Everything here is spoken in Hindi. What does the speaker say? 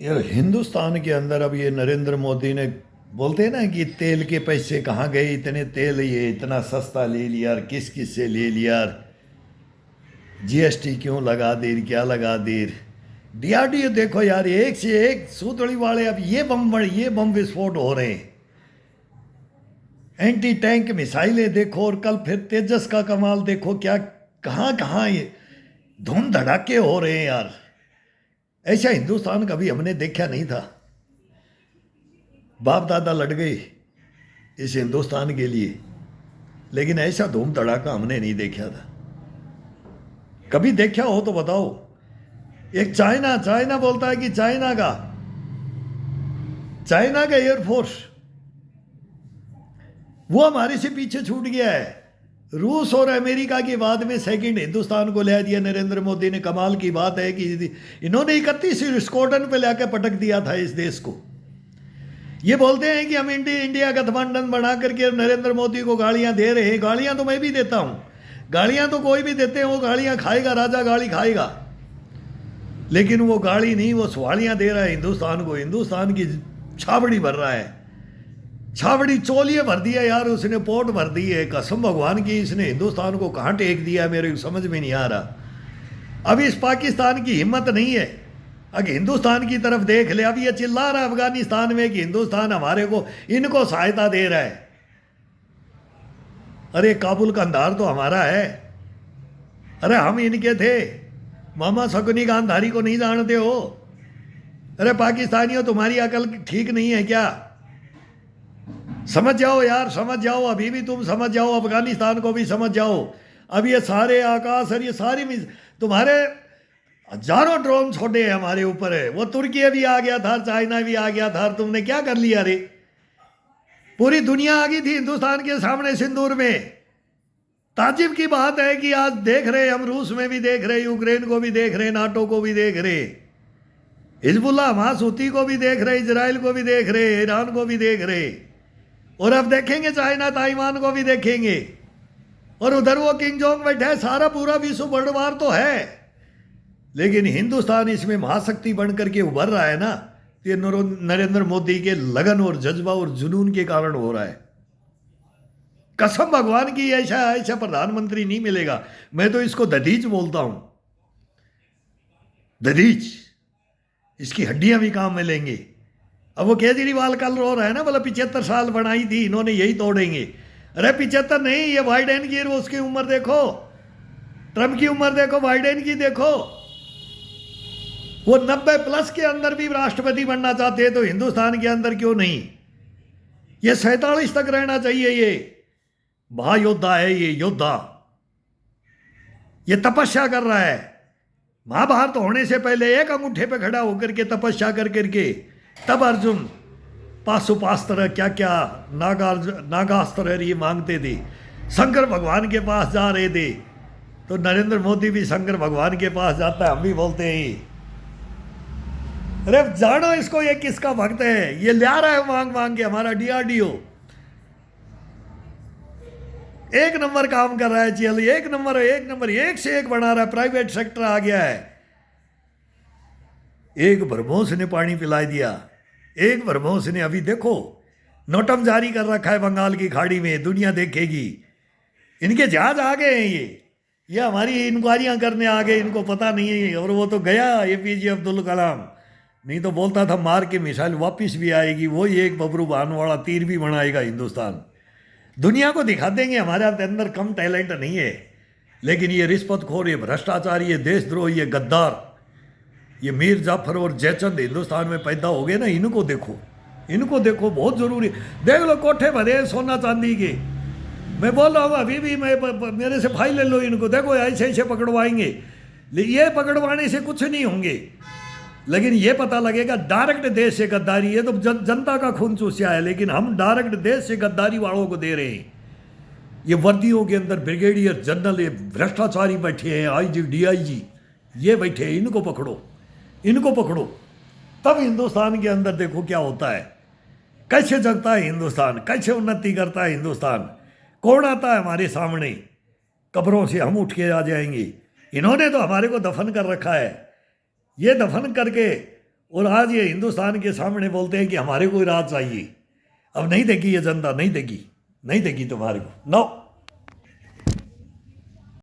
यार हिंदुस्तान के अंदर अब ये नरेंद्र मोदी ने बोलते हैं ना कि तेल के पैसे कहाँ गए, इतने तेल ये इतना सस्ता ले लिया यार, किस किस से ले लिया यार, जीएसटी क्यों लगा दी, क्या लगा दी। डीआरडीओ देखो यार, एक से एक सूतड़ी वाले अब ये बम विस्फोट हो रहे हैं। एंटी टैंक मिसाइलें देखो, और कल फिर तेजस का कमाल देखो, क्या कहाँ कहाँ ये धूम धड़ाके हो रहे हैं यार। ऐसा हिंदुस्तान कभी हमने देखा नहीं था। बाप दादा लड़ गए इस हिंदुस्तान के लिए, लेकिन ऐसा धूम धड़ाका हमने नहीं देखा था। कभी देखा हो तो बताओ। एक चाइना चाइना बोलता है कि चाइना का एयरफोर्स वो हमारे से पीछे छूट गया है। रूस और अमेरिका के बाद में सेकंड हिंदुस्तान को ले दिया नरेंद्र मोदी ने। कमाल की बात है कि इन्होंने 31 स्क्वाड्रन पे लाकर पटक दिया था इस देश को। ये बोलते हैं कि हम इंडिया गठबंधन बना करके नरेंद्र मोदी को गालियां दे रहे हैं। गालियां तो मैं भी देता हूं, गालियां तो कोई भी देते हैं, वो गालियां खाएगा, राजा गाली खाएगा। लेकिन वो गाली नहीं, वो सवालियां दे रहा है हिंदुस्तान को। हिंदुस्तान की छावड़ी भर रहा है, छावड़ी चोलिए भर दिया यार उसने, पोर्ट भर दी है। कसम भगवान की, इसने हिंदुस्तान को कहाँ टेक दिया है, मेरे समझ में नहीं आ रहा। अब इस पाकिस्तान की हिम्मत नहीं है, अगर हिंदुस्तान की तरफ देख ले। अब ये चिल्ला रहा है अफगानिस्तान में कि हिंदुस्तान हमारे को इनको सहायता दे रहा है। अरे काबुल कंधार तो हमारा है, अरे हम इनके थे। मामा शकुनी गांधारी को नहीं जानते हो? अरे पाकिस्तानियों, तुम्हारी अकल ठीक नहीं है क्या? समझ जाओ यार, समझ जाओ, अभी भी तुम समझ जाओ, अफगानिस्तान को भी समझ जाओ। अब ये सारे आकाश और ये सारी तुम्हारे हजारों ड्रोन छोड़े हैं हमारे ऊपर है। वो तुर्की भी आ गया था, चाइना भी आ गया था, तुमने क्या कर लिया रे? पूरी दुनिया आ गई थी हिंदुस्तान के सामने सिंदूर में। ताजिब की बात है कि आज देख रहे हम, रूस में भी देख रहे, यूक्रेन को भी देख रहे, नाटो को भी देख रहे, हिजबुल्लाह हमास हूती को भी देख रहे, इजराइल को भी देख रहे, ईरान को भी देख रहे, और अब देखेंगे चाइना ताइवान को भी देखेंगे। और उधर वो किंग जोंग बैठा है। सारा पूरा विश्व बड़वार तो है, लेकिन हिंदुस्तान इसमें महाशक्ति बन करके उभर रहा है ना। ये नरेंद्र मोदी के लगन और जज्बा और जुनून के कारण हो रहा है। कसम भगवान की, ऐसा ऐसा प्रधानमंत्री नहीं मिलेगा। मैं तो इसको दधीच बोलता हूं, दधीच। इसकी हड्डियां भी काम में लेंगे। अब वो केजरीवाल कल रो रहा है ना, बोला 75 साल बनाई थी इन्होंने, यही तोड़ेंगे। अरे 75 नहीं, ये बाइडेन की उसकी उम्र देखो, ट्रंप की उम्र देखो, बाइडेन की देखो। वो 90 प्लस के अंदर भी राष्ट्रपति बनना चाहते हैं, तो हिंदुस्तान के अंदर क्यों नहीं? ये 47 तक रहना चाहिए। ये महायोद्धा है, ये योद्धा, ये तपस्या कर रहा है। महाभारत होने से पहले एक अंगूठे पे खड़ा होकर के तपस्या कर करके तब अर्जुन पाशुपास्त्र क्या क्या नागास्त्र ये मांगते थे, शंकर भगवान के पास जा रहे थे। तो नरेंद्र मोदी भी शंकर भगवान के पास जाता है, हम भी बोलते हैं। अरे जानो इसको, ये किसका भक्त है? ये ला रहा है मांग मांग के हमारा डीआरडीओ। एक नंबर काम कर रहा है, चल एक नंबर एक से एक बना रहा है। प्राइवेट सेक्टर आ गया है। एक ब्रह्मोस ने पानी पिला दिया, एक ब्रह्मोस ने। अभी देखो नोटम जारी कर रखा है बंगाल की खाड़ी में, दुनिया देखेगी। इनके जहाज आ गए हैं, ये हमारी इंक्वायरियां करने आ गए, इनको पता नहीं है। और वो तो गया एपीजे अब्दुल कलाम, नहीं तो बोलता था मार के मिसाइल वापिस भी आएगी। वही एक बबरू बान वाला तीर भी बनाएगा हिंदुस्तान। दुनिया को दिखा देंगे हमारे अंदर कम टैलेंट नहीं है। लेकिन ये रिश्वतखोर, ये भ्रष्टाचारी, ये देशद्रोह, ये गद्दार, ये मीर जाफर और जयचंद हिंदुस्तान में पैदा हो गए ना। इनको देखो, इनको देखो, बहुत जरूरी। देख लो कोठे भरे सोना चांदी के। मैं बोल रहा हूँ अभी भी, मेरे से फाइल ले लो इनको, देखो ऐसे ऐसे पकड़वाएंगे। ये पकड़वाने से कुछ नहीं होंगे, लेकिन ये पता लगेगा डायरेक्ट देश से गद्दारी। ये तो जनता का खून चूसा है, लेकिन हम डायरेक्ट देश से गद्दारी वालों को दे रहे हैं। ये वर्दियों के अंदर ब्रिगेडियर जनरल, ये भ्रष्टाचारी बैठे हैं, आईजी डीआईजी ये बैठे हैं। इनको पकड़ो, इनको पकड़ो, तब हिंदुस्तान के अंदर देखो क्या होता है, कैसे जगता है हिंदुस्तान, कैसे उन्नति करता है हिंदुस्तान। कौन आता है हमारे सामने? कब्रों से हम उठ के आ जाएंगे। इन्होंने तो हमारे को दफन कर रखा है। ये दफन करके और आज ये हिंदुस्तान के सामने बोलते हैं कि हमारे को राज चाहिए। अब नहीं देगी ये जनता, नहीं देगी, नहीं देगी तुम्हारे को, नो।